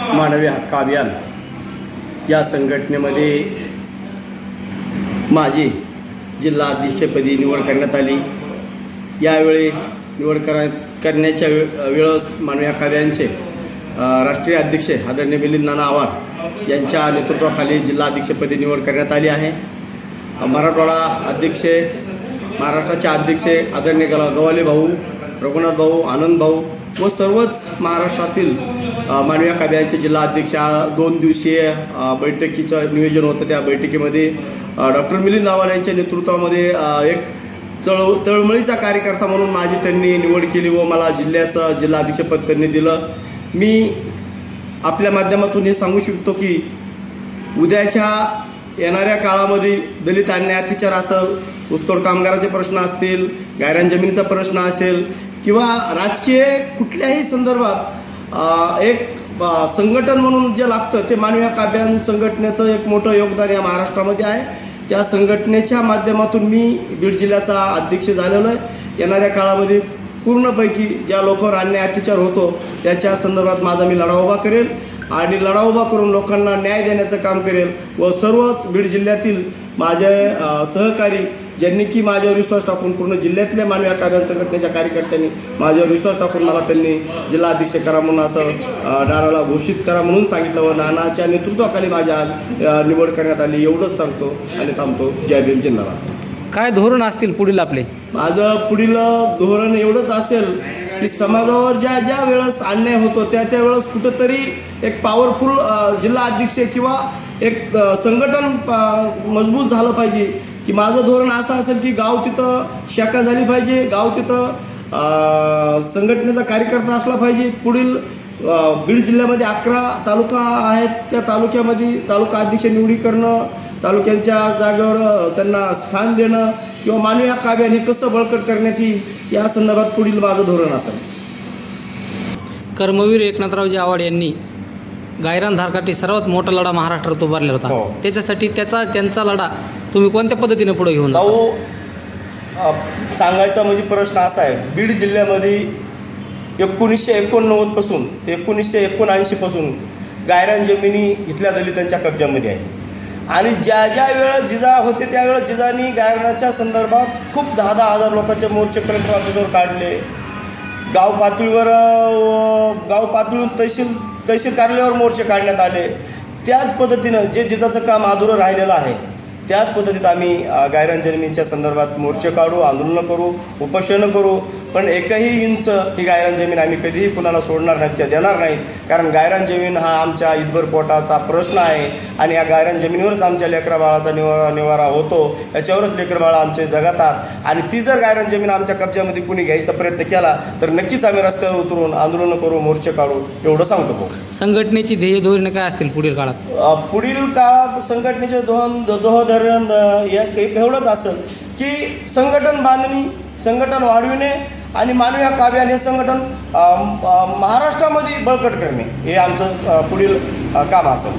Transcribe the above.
मानवी हक्क अभियान या संघटनेमध्ये माझी जिल्हा अध्यक्षपदी निवड करण्यात आली। यावेळी निवड करण्याच्या वेळेस मानवी हक्क अभियानचे राष्ट्रीय अध्यक्ष आदरणीय मिलिंद नाना आव्हाड यांच्या नेतृत्वाखाली जिल्हा अध्यक्षपदी निवड करण्यात आली आहे। मराठवाडा अध्यक्ष, महाराष्ट्राचे अध्यक्ष आदरणीय गवाले भाऊ, रघुनाथ भाऊ, आनंद भाऊ व सर्वच महाराष्ट्रातील मानवी हक्क अभियानचे जिल्हा अध्यक्ष 2 दिवसीय बैठकीचं नियोजन होतं। त्या बैठकीमध्ये डॉक्टर मिलिंद आव्हाड यांच्या नेतृत्वामध्ये एक तळमळीचा कार्यकर्ता म्हणून माझी त्यांनी निवड केली व मला जिल्ह्याचं जिल्हाध्यक्षपद त्यांनी दिलं। मी आपल्या माध्यमातून हे सांगू शकतो की उद्याच्या येणाऱ्या काळामध्ये दलित अन्याय अत्याचार असेल, ऊसतोड कामगाराचे प्रश्न असतील, गायरान जमिनीचा प्रश्न असेल किंवा राजकीय कुठल्याही संदर्भात एक संघटन म्हणून जे लागतं ते मानवी हक्क अभियान संघटनेचं एक मोठं योगदान या महाराष्ट्रामध्ये आहे। त्या संघटनेच्या माध्यमातून मी बीड जिल्ह्याचा अध्यक्ष झालेलो आहे। येणाऱ्या काळामध्ये पूर्णपैकी ज्या लोकांवर अन्याय अत्याचार होतो त्याच्या संदर्भात माझा मी लढा उभा करेल आणि लढा उभा करून लोकांना न्याय देण्याचं काम करेल व सर्वच बीड जिल्ह्यातील माझे सहकारी ज्यांनी की माझ्यावर विश्वास टाकून पूर्ण जिल्ह्यातल्या मानवी हक्क अभियान संघटनेच्या कार्यकर्त्यांनी माझ्यावर विश्वास टाकून मला त्यांनी जिल्हा अध्यक्ष करा म्हणून असं नानाला घोषित करा म्हणून सांगितलं व नानाच्या नेतृत्वाखाली माझ्या आज निवड करण्यात आली। एवढंच सांगतो आणि थांबतो। जय भीम, जिंदाबाद। काय धोरण असतील पुढील आपले? माझं पुढील धोरण एवढंच असेल की समाजावर ज्या ज्या वेळेस अन्याय होतो त्या वेळेस कुठंतरी एक पॉवरफुल जिल्हा अध्यक्ष किंवा एक संघटन मजबूत झालं पाहिजे। की माझं धोरण असं असेल की गाव तिथं शाखा झाली पाहिजे, गाव तिथं संघटनेचा कार्यकर्ता असला पाहिजे। पुढील बीड जिल्ह्यामध्ये 11 तालुका आहेत, त्या तालुक्यामध्ये तालुका अध्यक्ष निवडी करणं, तालुक्यांच्या जागेवर त्यांना स्थान देणं किंवा मानवी हक्क अभियान हे कसं बळकट करण्यात येईल या संदर्भात पुढील माझं धोरण असेल। कर्मवीर एकनाथरावजी आव्हाड यांनी गायरान धारकाठी सर्वात मोठा लढा महाराष्ट्रात उभारलेला होता। त्याच्यासाठी त्यांचा लढा तुम्ही कोणत्या पद्धतीने पुढे घेऊन भाऊ सांगायचा म्हणजे प्रश्न असा आहे, बीड जिल्ह्यामध्ये 1989 पासून ते 1979 पासून गायरान जमिनी इथल्या दलितांच्या कब्जामध्ये आहेत आणि ज्या ज्या वेळेस जिजा होते त्यावेळेस जिजानी गायरानाच्या संदर्भात खूप 10-10 हजार लोकांचे मोर्चे कलेक्टर ऑफिसवर काढले। गाव पातळीवरून तहसील कार्यालयावर मोर्चे काढण्यात आले। त्याच पद्धतीनं जे जिजाचं काम अधुरं राहिलेलं आहे त्याच पद्धतीत आम्ही गायरान जमिनीच्या संदर्भात मोर्चे काढू, आंदोलनं करू, उपोषणं करू, पण एकही इंच ही गायरान जमीन आम्ही कधीही कुणाला सोडणार नाहीत किंवा देणार नाहीत। कारण गायरान जमीन हा आमच्या इतभर पोटाचा प्रश्न आहे आणि या गायरान जमिनीवरच आमच्या लेकराबाळाचा निवारा होतो, याच्यावरच लेकरबाळा आमचे जगतात आणि ती जर गायरान जमीन आमच्या कब्जामध्ये कुणी घ्यायचा प्रयत्न केला तर नक्कीच आम्ही रस्त्यावर उतरून आंदोलनं करू, मोर्चे काढू, एवढं सांगतो भाऊ। संघटनेची ध्येय धोरणे काय असतील पुढील काळात? पुढील काळात संघटनेचे धोरण एवढंच असेल की संघटन बांधणी, संघटन वाढविणे आणि मानवी हक्क अभियान हे संघटन महाराष्ट्रामध्ये बळकट करणे हे आमचं पुढील काम असेल।